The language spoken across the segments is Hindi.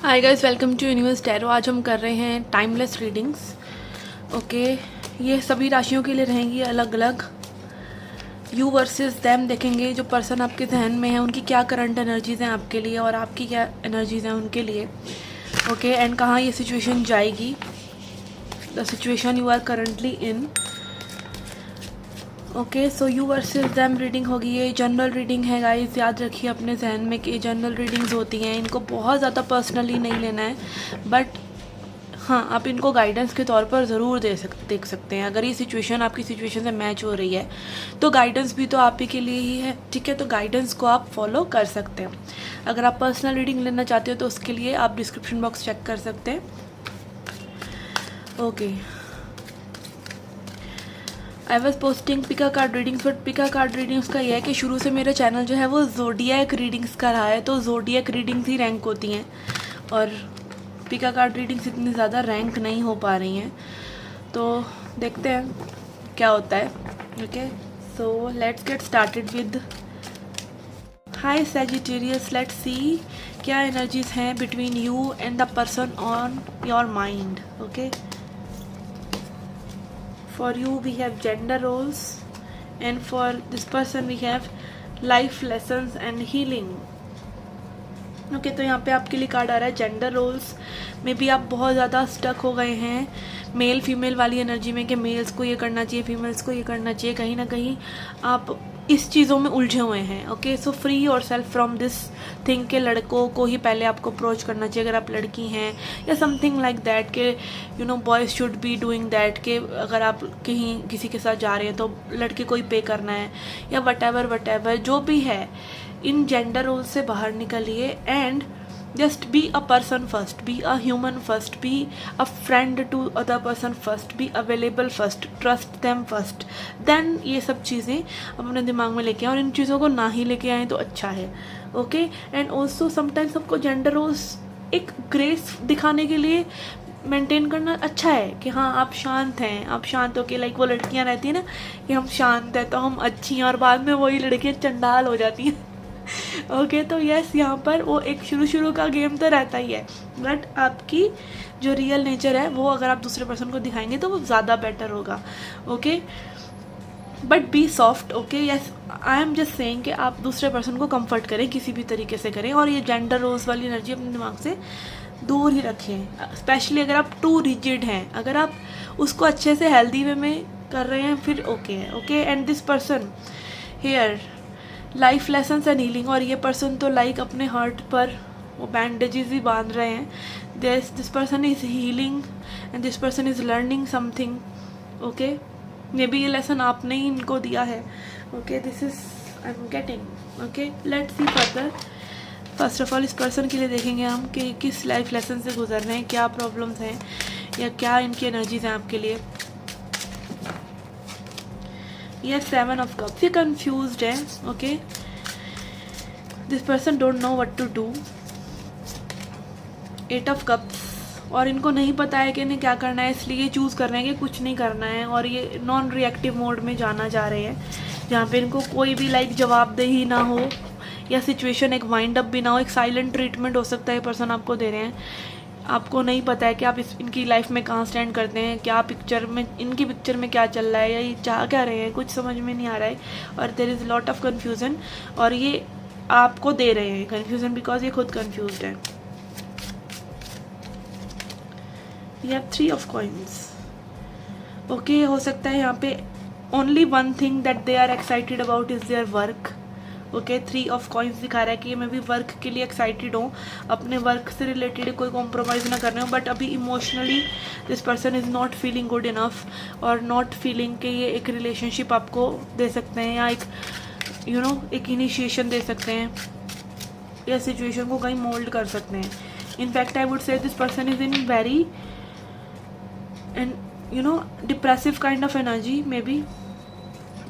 Hi guys, welcome to universe tarot. आज हम कर रहे हैं टाइमलेस रीडिंग्स। ओके, ये सभी राशियों के लिए रहेंगी अलग अलग। यू वर्सेस देम देखेंगे, जो पर्सन आपके जहन में है उनकी क्या करंट एनर्जीज हैं आपके लिए और आपकी क्या एनर्जीज हैं उनके लिए। ओके, एंड कहाँ ये सिचुएशन जाएगी, the situation you are currently in. Okay, so you versus them reading होगी। ये जनरल रीडिंग है गाइस, याद रखिए अपने जहन में कि जनरल रीडिंग्स होती हैं, इनको बहुत ज़्यादा पर्सनली नहीं लेना है, बट हाँ आप इनको गाइडेंस के तौर पर ज़रूर देख सकते हैं। अगर ये सिचुएशन आपकी सिचुएशन से मैच हो रही है तो गाइडेंस भी तो आप ही के लिए ही है, ठीक है। तो गाइडेंस को आप फॉलो कर सकते हैं। अगर आप पर्सनल रीडिंग लेना चाहते हो तो उसके लिए आप डिस्क्रिप्शन बॉक्स चेक कर सकते हैं। Okay, I was posting Pika card readings, but Pika card readings का यह है कि शुरू से मेरा चैनल जो है वो ज़ोडिएक रीडिंग्स का रहा है, तो ज़ोडिएक रीडिंग्स ही रैंक होती हैं और पिका कार्ड रीडिंग्स इतनी ज़्यादा रैंक नहीं हो पा रही हैं। तो देखते हैं क्या होता है। Okay, so let's get started with high Sagittarius. Let's see क्या एनर्जीज हैं between you and the person on your mind. Okay, for you we have gender roles and for this person we have life lessons and healing. Okay, तो यहाँ पे आपके लिए कार्ड आ रहा है जेंडर रोल्स में भी आप बहुत ज़्यादा स्टक हो गए हैं मेल फीमेल वाली एनर्जी में कि मेल्स को ये करना चाहिए, फीमेल्स को ये करना चाहिए। कहीं ना कहीं आप इस चीज़ों में उलझे हुए हैं। Okay, so free your self from this thing के लड़कों को ही पहले आपको अप्रोच करना चाहिए अगर आप लड़की हैं, या समथिंग लाइक दैट के you know boys should be doing that के अगर आप कहीं किसी के साथ जा रहे हैं तो लड़के को ही पे करना है, या वट एवर जो भी है। इन जेंडर रोल से बाहर निकलिए and just be a person first, be a human first, be a friend to other person first, be available first, trust them first. Then ये सब चीज़ें अपने दिमाग में लेके आए, और इन चीज़ों को ना ही लेके आए तो अच्छा है। ओके, एंड ऑल्सो समटाइम्स सबको जेंडर रोल्स एक ग्रेस दिखाने के लिए मेंटेन करना अच्छा है कि हाँ आप शांत हैं, आप शांत हो के, लाइक वो लड़कियां रहती हैं ना कि हम शांत हैं तो हम अच्छी हैं, और बाद में वही लड़कियां चंडाल हो जाती हैं। ओके, तो यस यहाँ पर वो एक शुरू का गेम तो रहता ही है, बट आपकी जो रियल नेचर है वो अगर आप दूसरे पर्सन को दिखाएंगे तो वो ज़्यादा बेटर होगा। Okay, but be soft. Okay, yes I am just saying कि आप दूसरे पर्सन को कंफर्ट करें, किसी भी तरीके से करें, और ये जेंडर रोल्स वाली एनर्जी अपने दिमाग से दूर ही रखें। स्पेशली अगर आप टू रिजिड हैं, अगर आप उसको अच्छे से हेल्दी वे में कर रहे हैं फिर ओके है। Okay, and this person here life lessons and healing, और ये पर्सन तो लाइक अपने हार्ट पर वो बैंडेजेस ही बांध रहे हैं। This person is healing and this person is learning something. Okay, may be ये लेसन आपने ही इनको दिया है। Okay, this is I am getting. Okay, let's C further. First of all इस पर्सन के लिए देखेंगे हम कि किस लाइफ लेसन से गुजर रहे हैं, क्या प्रॉब्लम्स हैं या क्या इनकी एनर्जीज हैं आपके लिए। ये 7 ऑफ कप्स, ये कंफ्यूज्ड है। Okay, this person don't know what to do. 8 of cups, और इनको नहीं पता है कि इन्हें क्या करना है, इसलिए ये चूज़ कर रहे हैं कि कुछ नहीं करना है, और ये नॉन रिएक्टिव मोड में जाना चाह रहे हैं जहाँ पे इनको कोई भी लाइक जवाबदेही ना हो या सिचुएशन एक वाइंड अप भी ना हो। एक साइलेंट ट्रीटमेंट हो सकता है पर्सन आपको दे रहे हैं। आपको नहीं पता है कि आप इनकी लाइफ में कहाँ स्टैंड करते हैं, क्या पिक्चर में इनकी पिक्चर में क्या चल रहा है, या ये चाह क्या रहे हैं, कुछ समझ में नहीं आ रहा है, और there is lot of confusion, और ये आपको दे रहे हैं कन्फ्यूज़न बिकॉज ये खुद कन्फ्यूज्ड है। ये हैव 3 ऑफ कॉइन्स। ओके, हो सकता है यहाँ पे only one thing that they are excited about is their work. Okay, 3 of coins दिखा रहा है कि मैं भी वर्क के लिए एक्साइटेड हूँ, अपने वर्क से रिलेटेड कोई कॉम्प्रोमाइज़ ना कर रहे हूँ, बट अभी emotionally this person is not feeling good enough, और नॉट फीलिंग कि ये एक रिलेशनशिप आपको दे सकते हैं, या एक यू नो एक इनिशिएशन दे सकते हैं, या सिचुएशन को कहीं मोल्ड कर सकते हैं। In fact I would say this person is in very and you know depressive kind of energy may be.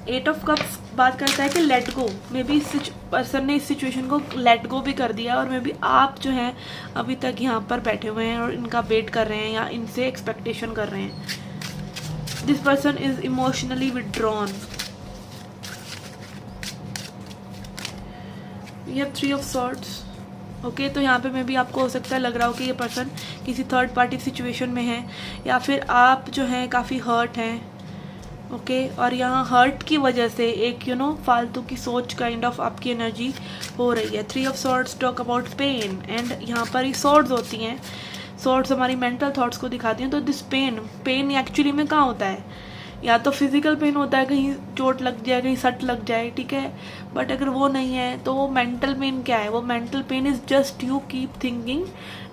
8 of cups बात करता है कि लेट गो, मे बी इस पर्सन ने इस सिचुएशन को लेट गो भी कर दिया, और मे बी आप जो हैं अभी तक यहाँ पर बैठे हुए हैं और इनका वेट कर रहे हैं या इनसे एक्सपेक्टेशन कर रहे हैं। This person is emotionally withdrawn. ये 3 ऑफ सॉर्ड्स, ओके तो यहाँ पे मैं भी आपको हो सकता है लग रहा हो कि ये पर्सन किसी थर्ड पार्टी सिचुएशन में है, या फिर आप जो हैं काफ़ी हर्ट हैं। ओके और यहाँ हर्ट की वजह से एक फालतू की सोच काइंड ऑफ आपकी एनर्जी हो रही है। 3 of swords talk about pain, and यहाँ पर ही सॉर्ड्स होती हैं। सॉर्ड्स हमारी मेंटल थॉट्स को दिखाती हैं। तो दिस पेन एक्चुअली में कहाँ होता है, या तो फिजिकल पेन होता है, कहीं चोट लग जाए, कहीं सट लग जाए, ठीक है। बट अगर वो नहीं है तो वो मेंटल पेन क्या है, वो mental pen is just you keep thinking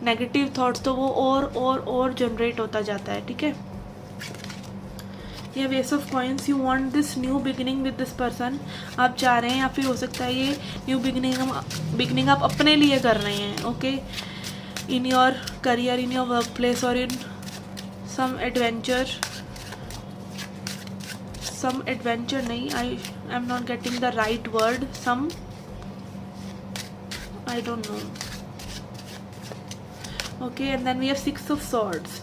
negative thoughts, तो वो और जनरेट होता जाता है, ठीक है। ये वेस of coins, you want this new beginning with this person, आप चाह रहे हैं, या फिर हो सकता है ये न्यू बिगिनिंग आप अपने लिए कर रहे हैं। Okay in your career, in your work place, और इन सम एडवेंचर नहीं, I am not getting the right word, some I don't know. Okay and then we have 6 of swords.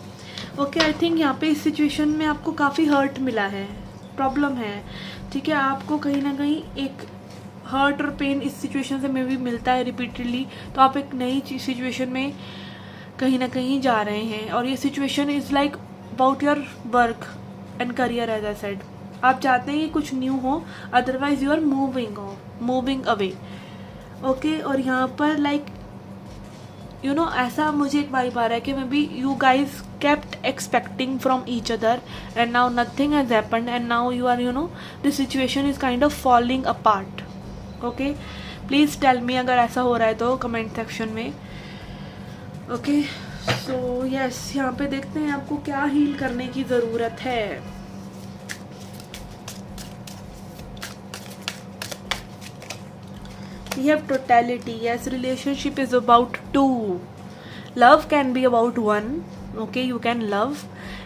Okay I think यहाँ पे इस सिचुएशन में आपको काफ़ी हर्ट मिला है, प्रॉब्लम है, ठीक है। आपको कहीं ना कहीं एक हर्ट और पेन इस सिचुएशन से में भी मिलता है रिपीटेडली, तो आप एक नई सिचुएशन में कहीं ना कहीं जा रहे हैं, और ये situation is like about your work and career as I said. आप चाहते हैं कि कुछ न्यू हो, otherwise you are moving away. Okay और यहाँ पर लाइक ऐसा मुझे एक वाइब आ रहा है कि may be you guys kept expecting from each other and now nothing has happened and now you are the situation is kind of falling apart. Okay please tell me अगर ऐसा हो रहा है तो कमेंट सेक्शन में। ओके सो यस यहाँ पे देखते हैं आपको क्या हील करने की ज़रूरत है। We have totality. Yes, relationship is about two. Love can be about one. Okay, you can love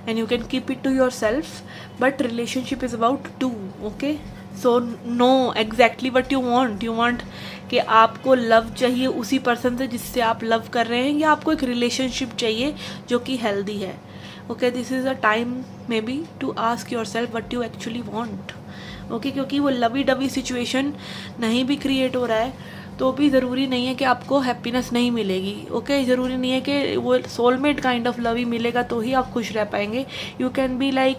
and you can keep it to yourself, but relationship is about two. Okay, so know exactly what you want. You want कि आपको लव चाहिए उसी पर्सन से जिससे आप लव कर रहे हैं, या आपको एक रिलेशनशिप चाहिए जो कि हेल्दी है। Okay this is a time maybe to ask yourself what you actually want. Okay क्योंकि वो लवी डवी सिचुएशन नहीं भी क्रिएट हो रहा है तो भी ज़रूरी नहीं है कि आपको हैप्पीनेस नहीं मिलेगी। ओके ज़रूरी नहीं है कि वो सोलमेट काइंड ऑफ लव ही मिलेगा तो ही आप खुश रह पाएंगे। You can be like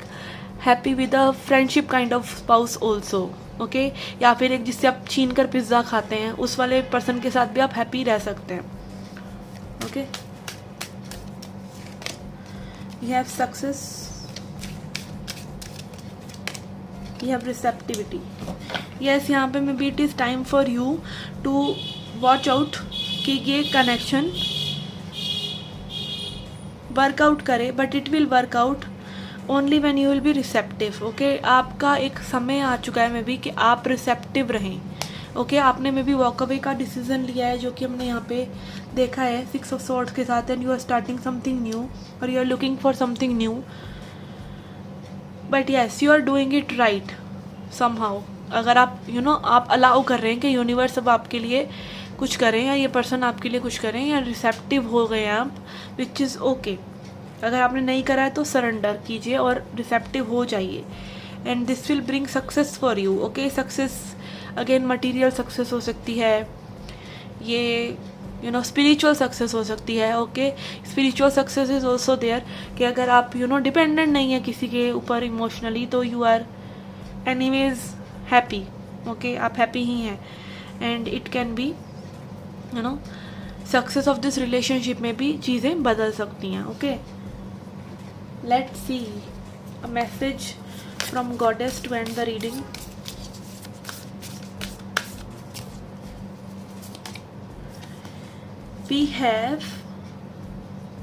happy with a friendship kind of spouse also. Okay या फिर एक जिससे आप छीन कर पिज़्ज़ा खाते हैं उस वाले पर्सन के साथ भी आप हैप्पी रह सकते हैं। Okay you have success, you have receptivity. yes यहाँ पे maybe it is time for you to watch out कि ये कनेक्शन वर्कआउट करे, but it will work out only when you will be receptive. Okay आपका एक समय आ चुका है मे बी कि आप रिसेप्टिव रहें। ओके आपने मे बी वॉक अवे का डिसीजन लिया है जो कि हमने यहाँ पे देखा है 6 ऑफ सॉर्ड्स के साथ, and you are starting something new और you are looking for something new, but yes you are doing it right somehow. अगर आप आप अलाउ कर रहे हैं कि यूनिवर्स अब आपके लिए कुछ करें या ये पर्सन आपके लिए कुछ करें, या रिसेप्टिव हो गए हैं आप, विच इज़ ओके। अगर आपने नहीं करा है तो सरेंडर कीजिए और रिसेप्टिव हो जाइए, and this will bring success for you. Okay success again material success हो सकती है, ये स्पिरिचुअल सक्सेस हो सकती है। Okay spiritual success is also there कि अगर आप डिपेंडेंट नहीं है किसी के ऊपर इमोशनली तो you are anyways happy. Okay आप हैप्पी ही हैं, and it can be success of this relationship में भी चीज़ें बदल सकती हैं। Okay let's see a message from goddess to end the reading. We have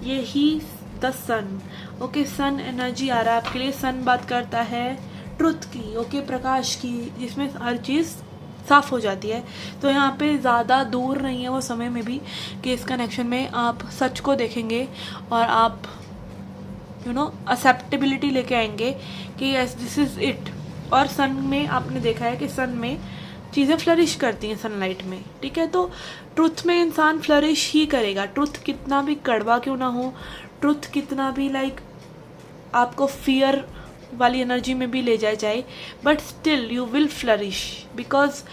यही the sun. Okay sun energy आ रहा है आपके लिए। सन बात करता है ट्रुथ की, ओके प्रकाश की, जिसमें हर चीज़ साफ हो जाती है। तो यहाँ पे ज़्यादा दूर नहीं है वो समय में भी कि इस कनेक्शन में आप सच को देखेंगे और आप एक्सेप्टेबिलिटी लेके आएंगे कि यस दिस इज़ इट। और सन में आपने देखा है कि सन में चीज़ें फ्लरिश करती हैं सनलाइट में, ठीक है। तो ट्रुथ में इंसान फ्लरिश ही करेगा। ट्रुथ कितना भी कड़वा क्यों ना हो, ट्रुथ कितना भी लाइक आपको फियर वाली एनर्जी में भी ले जाए जाए, but still you will flourish because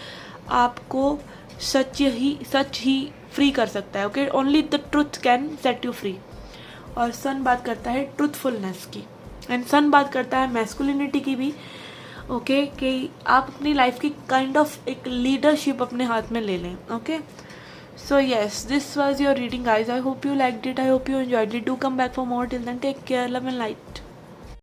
आपको सच ही फ्री कर सकता है. Okay, only the truth can set you free. और सन बात करता है ट्रुथफुलनेस की, एंड सन बात करता है मैस्कुलिनिटी की भी. ओके, कि आप अपनी लाइफ की काइंड ऑफ एक लीडरशिप अपने हाथ में ले लें. Okay, so yes, this was your reading guys. I hope you liked it, I hope you enjoyed it. Do come back for more. Till then, take care, love and light.